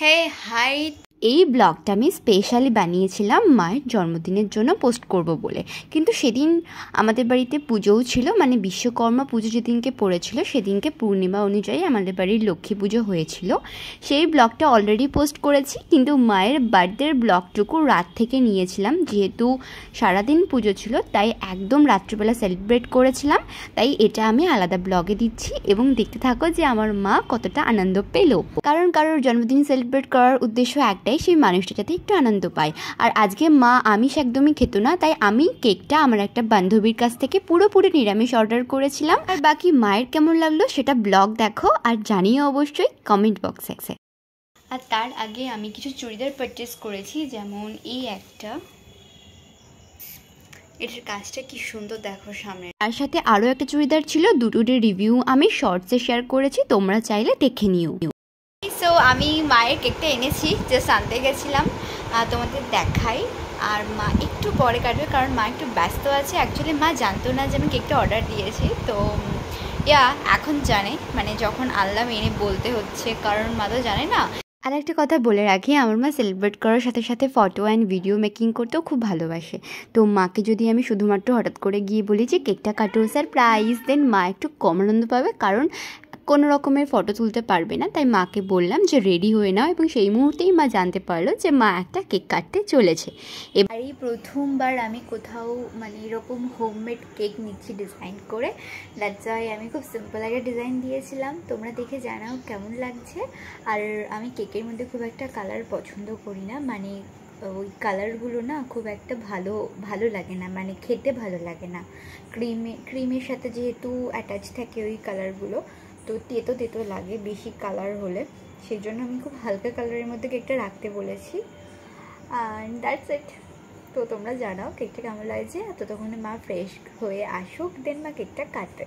হে high, এই ব্লগটা আমি স্পেশালি বানিয়েছিলাম মায়ের জন্মদিনের জন্য পোস্ট করব বলে। কিন্তু সেদিন আমাদের বাড়িতে পুজোও ছিল, মানে বিশ্বকর্মা পুজো যেদিনকে পড়েছিল সেদিনকে পূর্ণিমা অনুযায়ী আমাদের বাড়ির লক্ষ্মী পুজো হয়েছিল। সেই ব্লগটা অলরেডি পোস্ট করেছি, কিন্তু মায়ের বার্থডের ব্লগটুকু রাত থেকে নিয়েছিলাম, যেহেতু সারাদিন পুজো ছিল তাই একদম রাত্রিবেলা সেলিব্রেট করেছিলাম। তাই এটা আমি আলাদা ব্লগে দিচ্ছি এবং দেখতে থাকো যে আমার মা কতটা আনন্দ পেল। কারণ কারোর জন্মদিন সেলিব্রেট করার উদ্দেশ্য একটাই, সেই মানুষটা যাতে একটু আনন্দ পায়। আর আজকে মা আমিষ একদমই খেত না, তাই আমি কেকটা আমার একটা বান্ধবীর কাছ থেকে পুরোপুরি নিরামিষ অর্ডার করেছিলাম। আর বাকি মায়ের কেমন লাগলো সেটা ব্লগ দেখো আর জানিও অবশ্যই কমেন্ট বক্সে। আর তার আগে আমি কিছু চুড়িদার পারচেস করেছি, যেমন এই একটা, এটার কাজটা কি সুন্দর দেখো সামনে। তার সাথে আরও একটা চুড়িদার ছিল, দুটোর রিভিউ আমি শর্টসে শেয়ার করেছি, তোমরা চাইলে দেখে নিও। সো আমি মায়ের কেকটা এনেছি, জাস্ট আনতে গেছিলাম, তোমাদের দেখাই। আর মা একটু পরে কাটবে কারণ মা একটু ব্যস্ত আছে। অ্যাকচুয়ালি মা জানতো না যে আমি কেকটা অর্ডার দিয়েছি, তো এখন জানে, মানে যখন আনলাম এনে বলতে হচ্ছে, কারণ মা তো জানে না। আর একটা কথা বলে রাখি, আমার মা সেলিব্রেট করার সাথে সাথে ফটো অ্যান্ড ভিডিও মেকিং করতেও খুব ভালোবাসে। তো মাকে যদি আমি শুধুমাত্র হঠাৎ করে গিয়ে বলি যে কেকটা কাটো সারপ্রাইজ, দেন মা একটু কম আনন্দ পাবে, কারণ কোনো রকমের ফটো তুলতে পারবে না। তাই মাকে বললাম যে রেডি হয়ে নাও, এবং সেই মুহূর্তেই মা জানতে পারলো যে মা একটা কেক কাটতে চলেছে। এবার এই প্রথমবার আমি কোথাও মানে এরকম হোমমেড কেক নিচ্ছি ডিজাইন করে। দ্যাটস ওয়াই আমি খুব সিম্পল একটা ডিজাইন দিয়েছিলাম, তোমরা দেখে জানাও কেমন লাগছে। আর আমি কেকের মধ্যে খুব একটা কালার পছন্দ করি না, মানে ওই কালারগুলো না খুব একটা ভালো লাগে না, মানে খেতে ভালো লাগে না। ক্রিমের সাথে যেহেতু অ্যাটাচ থাকে ওই কালারগুলো, তো তেতো তেতো লাগে বেশি কালার হলে, সেই জন্য আমি খুব হালকা কালারের মধ্যে কেকটা রাখতে বলেছি। And that's it. তো তোমরা জানাও কেকটা কেমন লাগছে। ততক্ষণে মা ফ্রেশ হয়ে আসুক, দেন মা কেকটা কাটবে।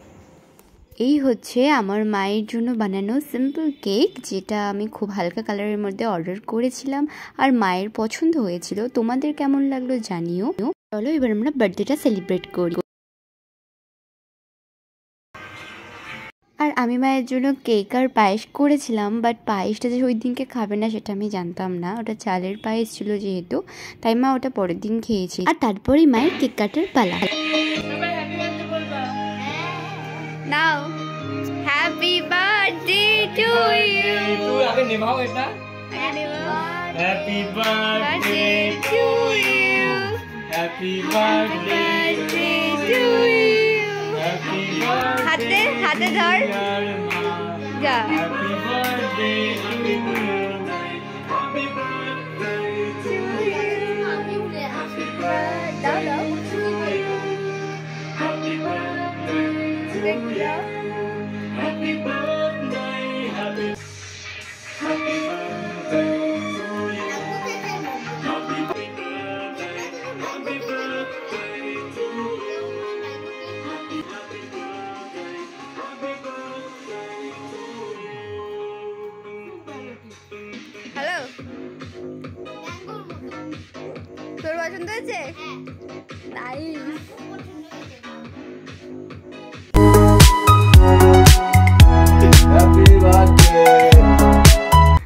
এই হচ্ছে আমার মায়ের জন্য বানানো সিম্পল কেক, যেটা আমি খুব হালকা কালারের মধ্যে অর্ডার করেছিলাম আর মায়ের পছন্দ হয়েছিল। তোমাদের কেমন লাগলো জানিও। চলো এবার আমরা বার্থডেটা সেলিব্রেট করি। আর আমি মায়ের জন্য কেক আর পায়েস করেছিলাম, বাট পায়েসটা যে ওই দিনকে খাবে না সেটা আমি জানতাম না, ওটা চালের পায়েস ছিল যেহেতু, তাই মা ওটা পরের দিন খেয়েছি। আর তারপরেই মায়ের কেক কাটার পালা। নাও হ্যাপি বার্থডে টু ইউ। তুই আগে নিভাও এটা। Happy birthday to you. Happy birthday to you. হাতে হাতে ধর যা। Happy birthday to you. Happy birthday to you. দাও দাও। Happy birthday to you. Happy birthday happy happy birthday to you. Happy birthday happy birthday to you. Hello, তোর পছন্দ হয়েছে? Nice.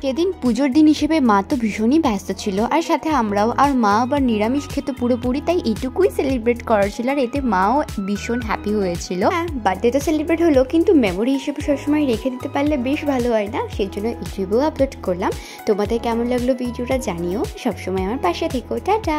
সেদিন পুজোর দিন হিসেবে মা তো ভীষণই ব্যস্ত ছিল, আর সাথে আমরাও। আর মা আবার নিরামিষ খেতে পুরোপুরি, তাই এইটুকুই সেলিব্রেট করার ছিল, আর এতে মাও ভীষণ হ্যাপি হয়েছিল। হ্যাঁ, বার্থডে তো সেলিব্রেট হলো, কিন্তু মেমোরি হিসেবে সবসময় রেখে দিতে পারলে বেশ ভালো হয় না, সেই জন্য ইউটিউবেও আপলোড করলাম। তোমাদের কেমন লাগলো ভিডিওটা জানিও, সবসময় আমার পাশে থেকো। টাটা।